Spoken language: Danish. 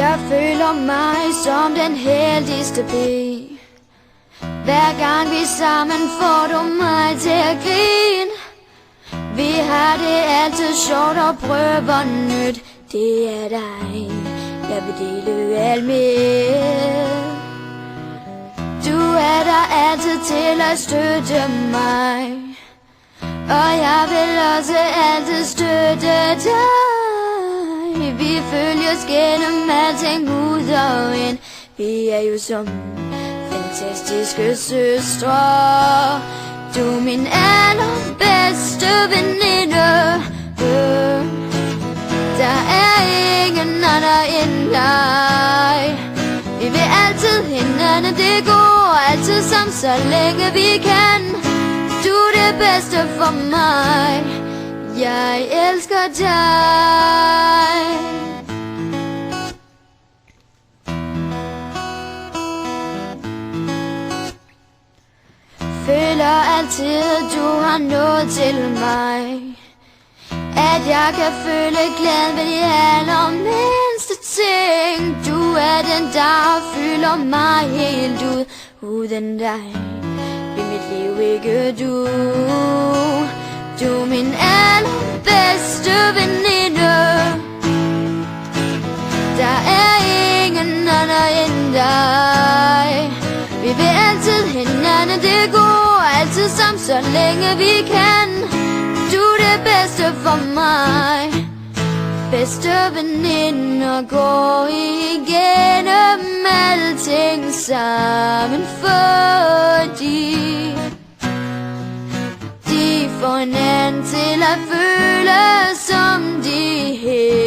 Jeg føler mig som den heldigste pige. Hver gang vi sammen får du mig til at grine. Vi har det altid sjovt og prøver nyt. Det er dig, jeg vil dele alt med. Du er der altid til at støtte mig, og jeg vil også altid støtte dig. Vi følges gennem alting ud og ind. Vi er jo som fantastiske søstre. Du er min allerbedste veninde. Der er ingen andre end dig. Vi vil altid hinanden, det går altid sammen, så længe vi kan. Du er det bedste for mig. Jeg elsker dig. Føler altid, du har noget til mig. At jeg kan føle glæden ved de allermindste ting. Du er den, der fylder mig helt ud. Uden dig vil mit liv ikke du. Du er min allerbedste veninde. Der er ingen anden end dig. Vi vil altid hinanden, det går altid sammen, så længe vi kan. Du er det bedste for mig. Bedste veninder går igennem alting sammen, fordi de får hinanden til at føle som de helt.